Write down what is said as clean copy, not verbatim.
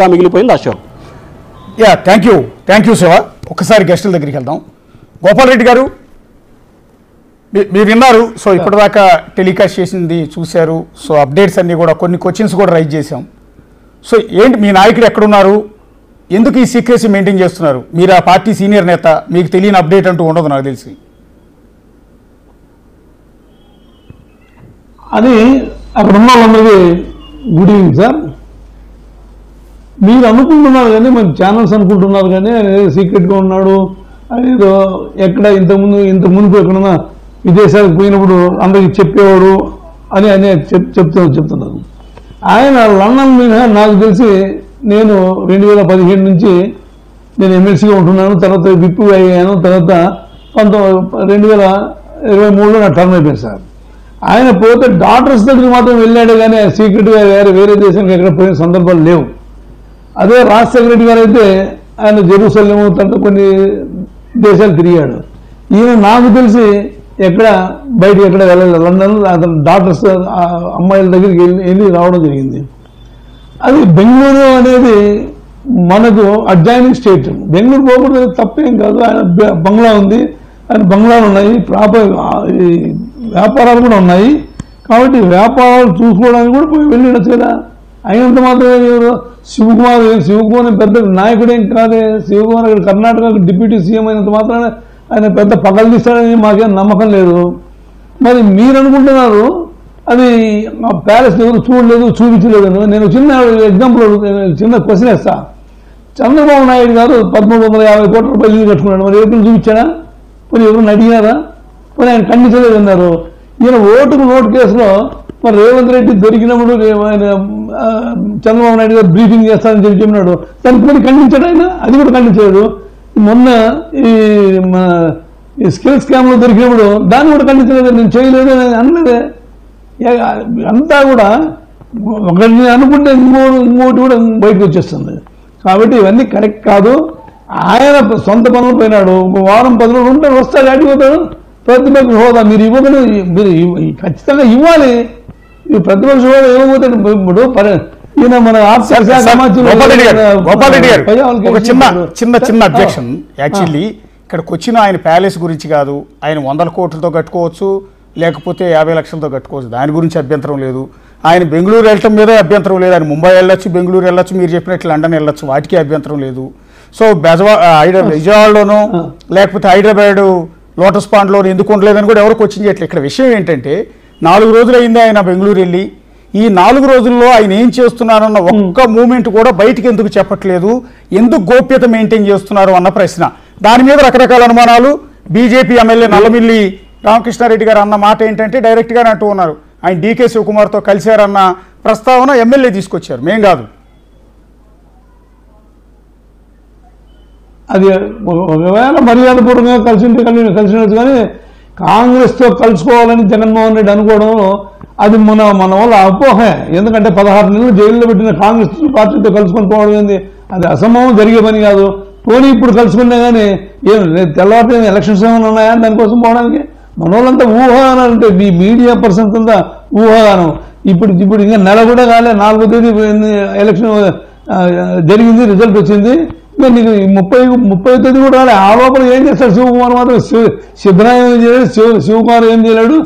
మిగిలిపోయింది ఆ show. Thank you Shiva. ఒక్కసారి గెస్టుల దగ్గరికి వెళ్దాం. గోపాల్ రెడ్డి గారు, మీరు విన్నారు. సో ఇప్పటిదాకా టెలికాస్ట్ చేసింది చూశారు. సో అప్డేట్స్ అన్నీ కూడా కొన్ని క్వశ్చన్స్ కూడా రైజ్ చేశాం. సో ఏంటి మీ నాయకుడు ఎక్కడున్నారు, ఎందుకు ఈ సీక్రెసీ మెయింటైన్ చేస్తున్నారు? మీరు ఆ పార్టీ సీనియర్ నేత, మీకు తెలియని అప్డేట్ అంటూ ఉండదు నాకు తెలిసి. అది అక్కడ ఉన్న వాళ్ళందరికీ గుడ్ ఈవినింగ్ సార్. మీరు అనుకుంటున్నారు కానీ మన ఛానల్స్ అనుకుంటున్నారు కానీ సీక్రెట్గా ఉన్నాడు అదేదో ఎక్కడ ఇంతకుముందు ఎక్కడన్నా విదేశాలకు పోయినప్పుడు అందరికి చెప్పేవాడు అని చెప్తున్నారు. ఆయన లండన్ మీద నాకు తెలిసి నేను 2017 నుంచి నేను ఎమ్మెల్సీగా ఉంటున్నాను. తర్వాత విప్ అయ్యాను. తర్వాత 2023లో నా టర్మ్ అయిపోయింది సార్. ఆయన పోతే డాక్టర్స్ దగ్గరికి మాత్రం వెళ్ళాడు కానీ సీక్రెట్గా వేరే దేశానికి ఎక్కడ పోయిన సందర్భాలు లేవు. అదే రాజశేఖర రెడ్డి గారు అయితే ఆయన జెరూసలేం తర్వాత కొన్ని దేశాలు తిరిగాడు. ఈయన నాకు తెలిసి బయటకు ఎక్కడ వెళ్ళలేదు. లండన్ అతను డాక్టర్స్ అమ్మాయిల దగ్గరికి వెళ్ళి రావడం జరిగింది. అది బెంగళూరు అనేది మనకు అడ్జాయినింగ్ స్టేట్. బెంగళూరు పోకూడదు తప్పేం కాదు. ఆయన బంగ్లా ఉంది, ఆయన బంగ్లాలు ఉన్నాయి, ప్రాపర్ వ్యాపారాలు కూడా ఉన్నాయి. కాబట్టి వ్యాపారాలు చూసుకోవడానికి కూడా పోయి వెళ్ళిడచ్చు కదా. అయినంత మాత్రమే శివకుమార్ పెద్ద నాయకుడేం కాదే. శివకుమార్ అక్కడ కర్ణాటక డిప్యూటీ సీఎం అయినంత మాత్రాన ఆయన పెద్ద పగలు తీస్తాడని మాకేం నమ్మకం లేదు. మరి మీరు అనుకుంటున్నారు అది ప్యాలెస్ ఎవరు చూడలేదు చూపించలేదు. నేను చిన్న ఎగ్జాంపుల్ చిన్న క్వశ్చన్ వేస్తా. చంద్రబాబు నాయుడు గారు 1350 కోట్ల రూపాయలు ఇల్లు కట్టుకున్నాడు. మరి ఎవరిని చూపించాడా? మరి ఎవరిని అడిగినారా? మరి ఆయన ఖండించలేదు అన్నారు. ఈయన ఓటు కేసులో మరి రేవంత్ రెడ్డి దొరికినప్పుడు ఆయన చంద్రబాబు నాయుడు గారు బ్రీఫింగ్ చేస్తారని చెప్పినాడు. దానికి మరి ఖండించాడు ఆయన, అది కూడా ఖండించాడు. మొన్న ఈ స్కిల్ స్కామ్లో దొరికినప్పుడు దాన్ని కూడా ఖండించలేదు, నేను చేయలేదు అని అనలేదే. అంతా కూడా ఒకటి అనుకుంటే ఇంకోటి కూడా బయటకు వచ్చేస్తుంది. కాబట్టి ఇవన్నీ కరెక్ట్ కాదు. ఆయన సొంత పనులు పోయినాడు. వారం 10 రోజులు ఉంటాడు, వస్తాడు, అడిగిపోతాడు. ప్రతిపక్ష హోదా మీరు ఇవ్వగలరు, మీరు ఖచ్చితంగా ఇవ్వాలి. ఈ ప్రతిపక్ష హోదా ఇవ్వబోతాడు. ఇప్పుడు ఈయన మన చిన్న అబ్జెక్షన్. యాక్చువల్లీ ఇక్కడికి వచ్చిన ఆయన ప్యాలెస్ గురించి కాదు. ఆయన 100 కోట్లతో కట్టుకోవచ్చు, లేకపోతే 50 లక్షలతో కట్టుకోవచ్చు. దాని గురించి అభ్యంతరం లేదు. ఆయన బెంగళూరు వెళ్ళటం మీద అభ్యంతరం లేదు. ఆయన ముంబై వెళ్ళొచ్చు, బెంగళూరు వెళ్ళొచ్చు, మీరు చెప్పినట్లు లండన్ వెళ్ళొచ్చు, వాటికి అభ్యంతరం లేదు. సో విజయవాడలోనూ లేకపోతే హైదరాబాద్ లోటస్ పాండ్లోనూ ఎందుకు ఉండలేదని కూడా ఎవరు క్వశ్చన్ చేయట్లేదు. ఇక్కడ విషయం ఏంటంటే 4 రోజులు అయింది ఆయన బెంగళూరు వెళ్ళి. ఈ 4 రోజుల్లో ఆయన ఏం చేస్తున్నారన్న ఒక్క మూమెంట్ కూడా బయటికి ఎందుకు చెప్పట్లేదు, ఎందుకు గోప్యత మెయింటైన్ చేస్తున్నారు అన్న ప్రశ్న. దాని మీద రకరకాల అనుమానాలు. బీజేపీ ఎమ్మెల్యే నల్లమిల్లి రామకృష్ణారెడ్డి గారు అన్న మాట ఏంటంటే డైరెక్ట్గానే అంటూ ఉన్నారు, ఆయన డీకే శివకుమార్తో కలిశారన్న ప్రస్తావన ఎమ్మెల్యే తీసుకొచ్చారు, మేం కాదు. అది ఒకవేళ మర్యాదపూర్వకంగా కలిసినట్టు కానీ కాంగ్రెస్తో కలుసుకోవాలని జగన్మోహన్ రెడ్డి అనుకోవడం అది మన వల్ల అపోహే. ఎందుకంటే 16 నెలలు జైల్లో పెట్టిన కాంగ్రెస్ పార్టీతో కలుసుకొని పోవడం ఏంది, అది అసంభవం జరిగే పని కాదు. పోనీ ఇప్పుడు కలుసుకున్నా కానీ తెల్లవారితే ఎలక్షన్స్ ఏమైనా ఉన్నాయా దానికోసం పోవడానికి? మన వాళ్ళంతా ఊహాగానం. అంటే ఈ మీడియా పర్సన్స్ అంతా ఊహాగానం. ఇప్పుడు ఇంకా నెల కూడా కాలే, 4వ తేదీ ఎలక్షన్ జరిగింది, రిజల్ట్ వచ్చింది. ఇంకా నీకు 30వ తేదీ కూడా రాలే. ఆ లోపల ఏం చేస్తాడు శివకుమార్? మాత్రం సిద్ధరామయ్య ఏం చేయలేడు, శివకుమార్ ఏం చేయలేడు.